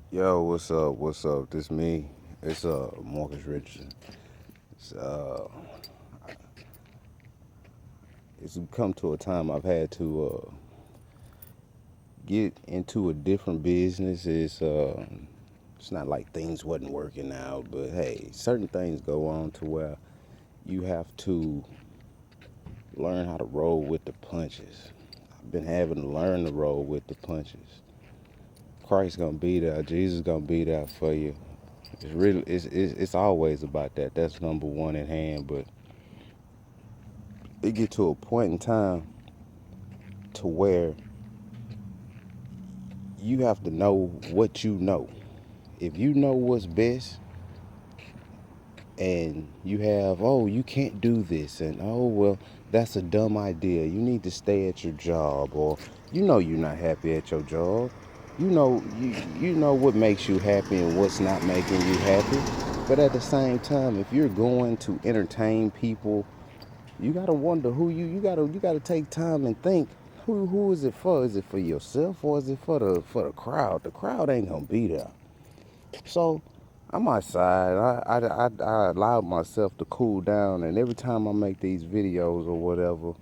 Yo, what's up? What's up? This me. It's Marcus Richardson. It's, uh, it's come to a time I've had to get into a different business. It's not like things wasn't working out, but hey, certain things go on to where you have to learn how to roll with the punches. I've been having to learn to roll with the punches. Christ's gonna be there. Jesus gonna be there for you. It's always about that. That's number one at hand, but it get to a point in time to where you have to know what you know. If you know what's best and you have, oh, you can't do this, and oh, well, that's a dumb idea. You need to stay at your job, or you know you're not happy at your job. You know what makes you happy and what's not making you happy. But at the same time, if you're going to entertain people, you gotta wonder you gotta take time and think who is it for? Is it for yourself or is it for the crowd? The crowd ain't gonna be there. So I'm outside. I allowed myself to cool down, and every time I make these videos or whatever,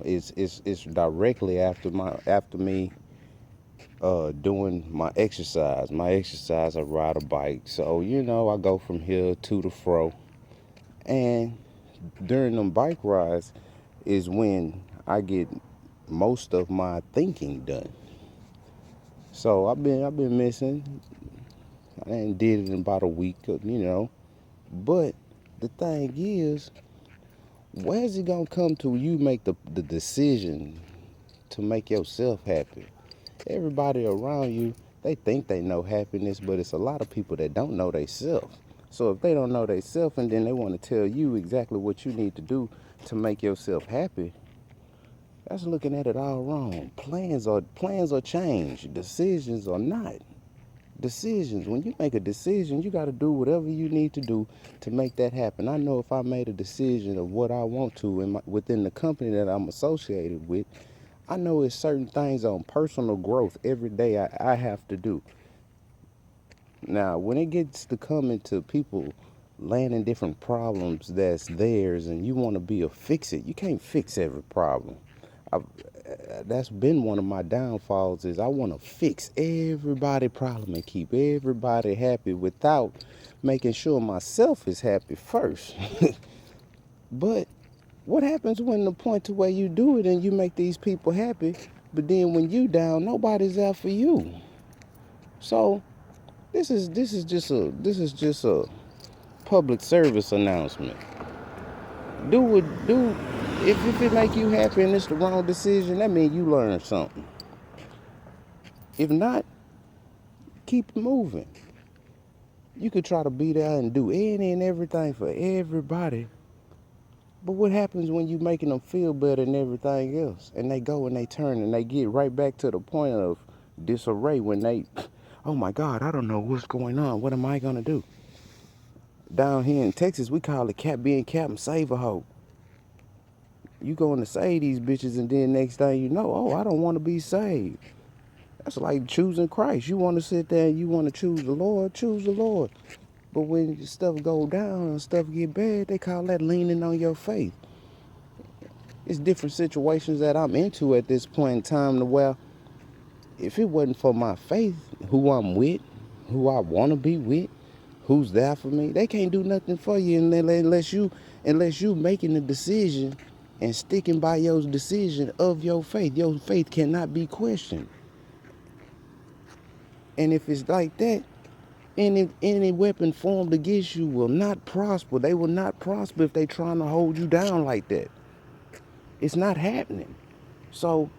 it's directly after me doing my exercise. My exercise, I ride a bike, so I go from here to the fro, and during them bike rides is when I get most of my thinking done. So I've been missing. I ain't did it in about a week. But the thing is, where's it gonna come to you make the decision to make yourself happy? Everybody around you, they think they know happiness, but it's a lot of people that don't know themselves. So if they don't know themselves and then they want to tell you exactly what you need to do to make yourself happy, that's looking at it all wrong. Plans are changed. Decisions are not. Decisions. When you make a decision, you got to do whatever you need to do to make that happen. I know if I made a decision of what I want to within the company that I'm associated with, I know it's certain things on personal growth every day I have to do. Now, when it gets to coming to people landing different problems that's theirs and you want to be a fix it, you can't fix every problem. I, that's been one of my downfalls is I want to fix everybody problem and keep everybody happy without making sure myself is happy first. But what happens when the point to where you do it and you make these people happy, but then when you down, nobody's there for you. So this is just a public service announcement. Do if it make you happy and it's the wrong decision, that means you learned something. If not, keep it moving. You could try to be there and do any and everything for everybody. But what happens when you making them feel better than everything else? And they go and they turn and they get right back to the point of disarray when they, oh my God, I don't know what's going on. What am I gonna do? Down here in Texas, we call it cap being Captain Save a hoe. You going to save these bitches and then next thing you know, oh, I don't want to be saved. That's like choosing Christ. You want to sit there and you want to choose the Lord. But when stuff go down and stuff get bad, they call that leaning on your faith. It's different situations that I'm into at this point in time to where if it wasn't for my faith, who I'm with, who I want to be with, who's there for me, they can't do nothing for you unless you making the decision and sticking by your decision of your faith. Your faith cannot be questioned. And if it's like that, any weapon formed against you will not prosper. They will not prosper if they trying to hold you down like that. It's not happening. So,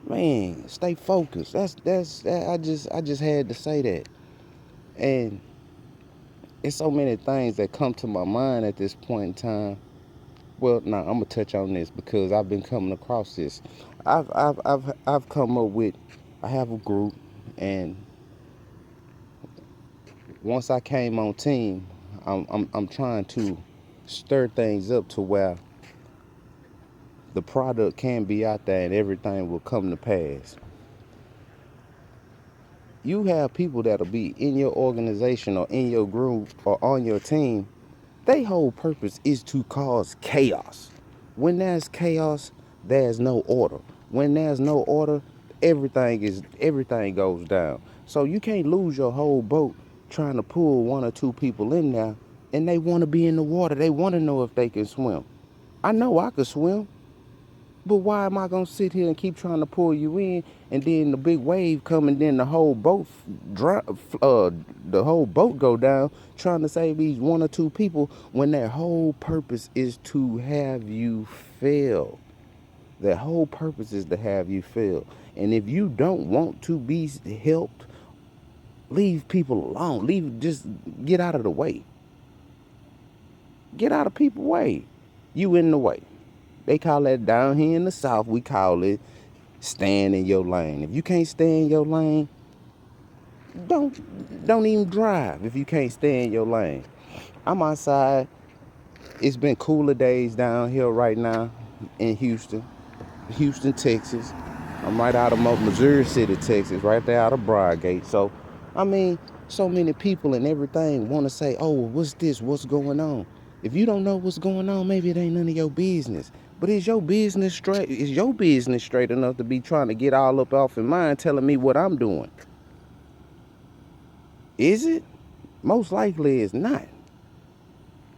man, stay focused. I just had to say that. And it's so many things that come to my mind at this point in time. Well, now I'm gonna touch on this because I've been coming across this. I've come up with. I have a group, and once I came on team, I'm trying to stir things up to where the product can be out there and everything will come to pass. You have people that'll be in your organization or in your group or on your team. Their whole purpose is to cause chaos. When there's chaos, there's no order. When there's no order, everything goes down. So you can't lose your whole boat trying to pull one or two people in there, and they want to be in the water. They want to know if they can swim. I know I could swim. But why am I gonna sit here and keep trying to pull you in, and then the big wave come, and then the whole boat the whole boat go down, trying to save these one or two people when their whole purpose is to have you fail. Their whole purpose is to have you fail. And if you don't want to be helped, leave people alone. Just get out of the way. Get out of people's way. You in the way. They call that down here in the South, we call it staying in your lane. If you can't stay in your lane, don't even drive if you can't stay in your lane. I'm outside. It's been cooler days down here right now in Houston, Texas. I'm right out of Missouri City, Texas, right there out of Broadgate. So, I mean, so many people and everything want to say, oh, what's this? What's going on? If you don't know what's going on, maybe it ain't none of your business. But is your business straight? Is your business straight enough to be trying to get all up off in mine telling me what I'm doing? Is it? Most likely it's not.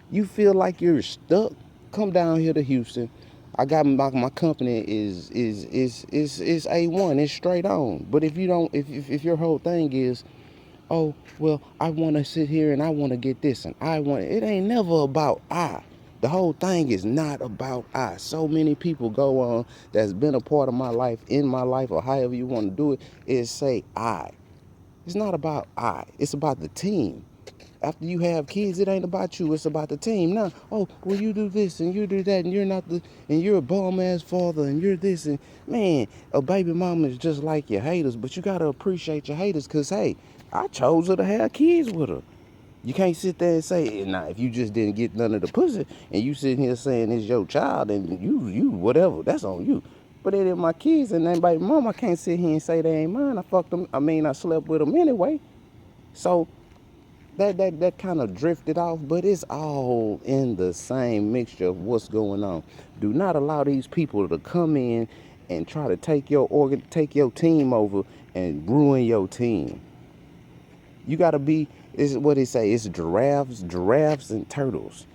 You feel like you're stuck? Come down here to Houston. I got my company is A1. It's straight on. But if you don't, if your whole thing is, oh, well, I want to sit here and I want to get this and it ain't never about I. The whole thing is not about I. So many people go on that's been a part of my life, in my life, or however you want to do it, is say I. It's not about I. It's about the team. After you have kids, it ain't about you. It's about the team. Now, oh, well, you do this and you do that, and you're a bum ass father, and you're this, and man, a baby mama is just like your haters, but you gotta appreciate your haters, cause hey, I chose her to have kids with her. You can't sit there and say, nah, if you just didn't get none of the pussy, and you sitting here saying it's your child, and you whatever, that's on you. But it ain't my kids, and then baby mama can't sit here and say they ain't mine. I fucked them. I slept with them anyway. So that kind of drifted off, but it's all in the same mixture of what's going on. Do not allow these people to come in and try to take your team over and ruin your team. You gotta be, this is what they say, it's giraffes and turtles.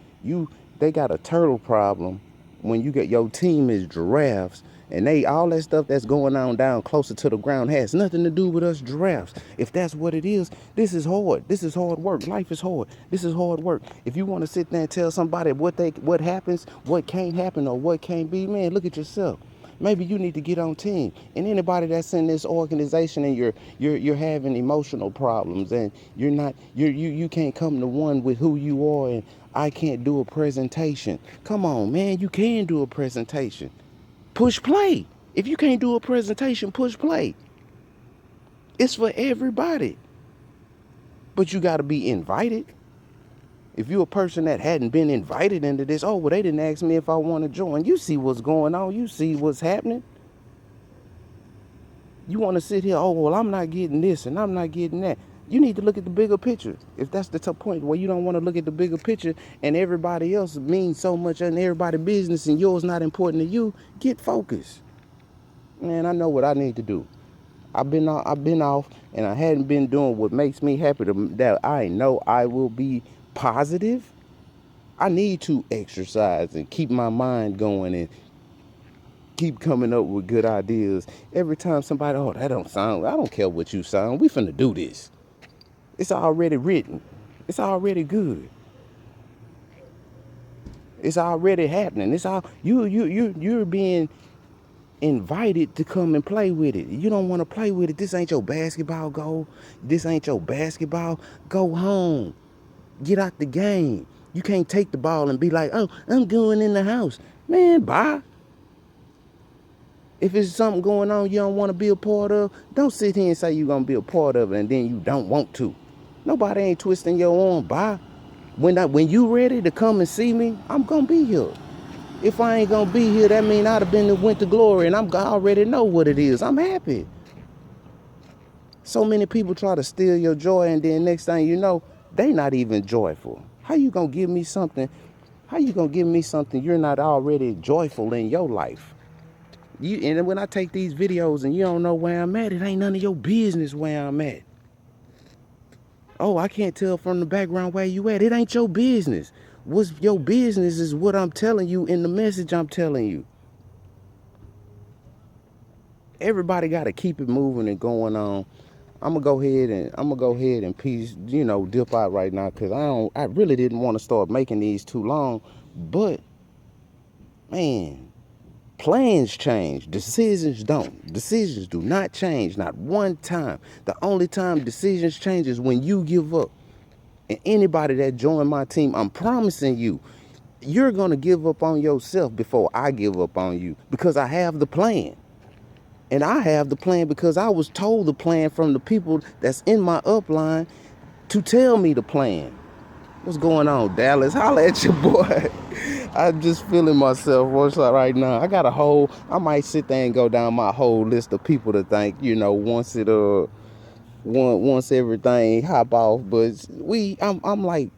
They got a turtle problem when you get your team is giraffes, and all that stuff that's going on down closer to the ground has nothing to do with us giraffes. If that's what it is, this is hard. This is hard work. Life is hard. This is hard work. If you want to sit there and tell somebody what happens, what can't happen, or what can't be, man, look at yourself. Maybe you need to get on team. And anybody that's in this organization and you're having emotional problems, and you can't come to one with who you are, and I can't do a presentation. Come on, man, you can do a presentation. Push play. If you can't do a presentation, push play. It's for everybody. But you got to be invited. If you're a person that hadn't been invited into this, oh, well, they didn't ask me if I want to join. You see what's going on. You see what's happening. You want to sit here, oh, well, I'm not getting this and I'm not getting that. You need to look at the bigger picture. If that's the tough point where you don't want to look at the bigger picture and everybody else means so much and everybody's business and yours not important to you, get focused. Man, I know what I need to do. I've been off and I hadn't been doing what makes me happy, that I know I will be positive. I need to exercise and keep my mind going and keep coming up with good ideas. Every time somebody, oh, that don't sound, I don't care what you sound. We finna do this. It's already written. It's already good. It's already happening. It's all you're being invited to come and play with it. You don't want to play with it. This ain't your basketball goal. This ain't your basketball. Go home. Get out the game. You can't take the ball and be like, oh, I'm going in the house. Man, bye. If it's something going on you don't want to be a part of, don't sit here and say you're going to be a part of it and then you don't want to. Nobody ain't twisting your arm. Bye. When you ready to come and see me, I'm going to be here. If I ain't going to be here, that mean I'd have been to went to glory, and I already know what it is. I'm happy. So many people try to steal your joy, and then next thing you know, they not even joyful. How you gonna give me something? How you gonna give me something you're not already joyful in your life? And when I take these videos and you don't know where I'm at, it ain't none of your business where I'm at. Oh, I can't tell from the background where you at. It ain't your business. What's your business is what I'm telling you in the message I'm telling you. Everybody got to keep it moving and going on. I'm gonna go ahead and peace, dip out right now, because I really didn't want to start making these too long, but man, plans change, decisions don't. Decisions do not change, not one time. The only time decisions change is when you give up. And anybody that joined my team, I'm promising you, you're gonna give up on yourself before I give up on you, because I have the plan. And I have the plan because I was told the plan from the people that's in my upline to tell me the plan. What's going on, Dallas? Holla at your boy. I'm just feeling myself right now. I might sit there and go down my whole list of people to thank, once everything hop off. But I'm like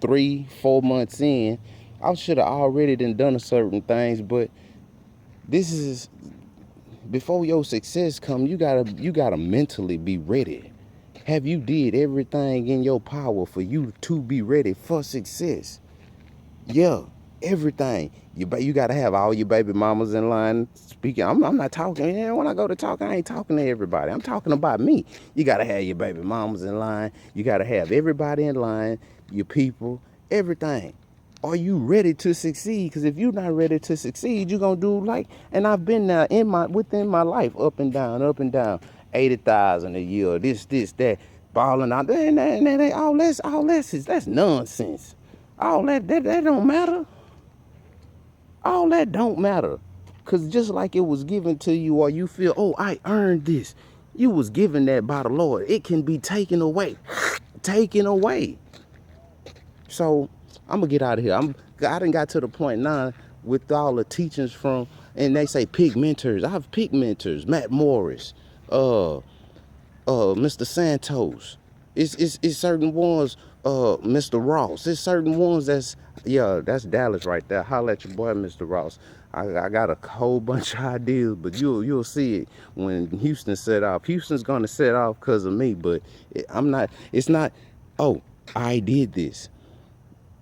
3-4 months in. I should have already done certain things, but this is before your success come, you gotta mentally be ready. Have you did everything in your power for you to be ready for success? Yeah, everything. You gotta have all your baby mamas in line. Speaking, I'm not talking. When I go to talk, I ain't talking to everybody. I'm talking about me. You gotta have your baby mamas in line. You gotta have everybody in line. Your people, everything. Are you ready to succeed? Because if you're not ready to succeed, you're gonna do like, and I've been there within my life, up and down, 80,000 a year, this, that, balling out. That's nonsense. All that don't matter. All that don't matter. Because just like it was given to you, or you feel, oh, I earned this. You was given that by the Lord. It can be taken away. Taken away. So I'm gonna get out of here. I done got to the point now with all the teachings and they say pick mentors. I've picked mentors. Matt Morris, Mr. Santos. It's certain ones, Mr. Ross. It's certain ones that's Dallas right there. Holla at your boy, Mr. Ross. I got a whole bunch of ideas, but you'll see it when Houston set off. Houston's gonna set off because of me, but it's not, oh, I did this.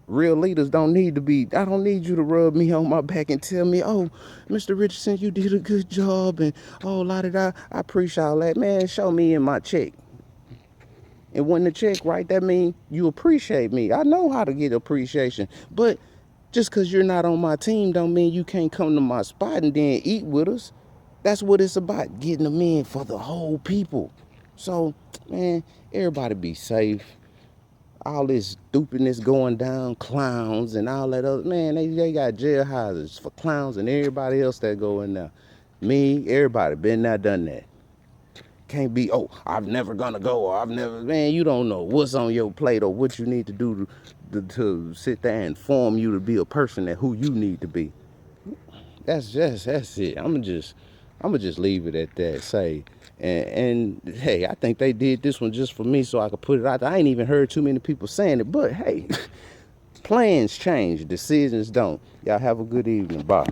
Real leaders don't need to be, I don't need you to rub me on my back and tell me, oh, Mr. Richardson, you did a good job, and oh, I appreciate all that. Man, show me in my check. And when the check right, that means you appreciate me. I know how to get appreciation. But just because you're not on my team don't mean you can't come to my spot and then eat with us. That's what it's about, getting them in for the whole people. So, man, everybody be safe. All this stupidness going down, clowns and all that other, man, they got jail houses for clowns and everybody else that go in there. Me, everybody been there, done that. Can't be, oh, I'm never gonna go, or I've never, man, you don't know what's on your plate or what you need to do to sit there and form you to be a person that who you need to be. That's it. I'ma just leave it at that. Say, and hey, I think they did this one just for me so I could put it out there. I ain't even heard too many people saying it, but hey, plans change, decisions don't. Y'all have a good evening. Bye.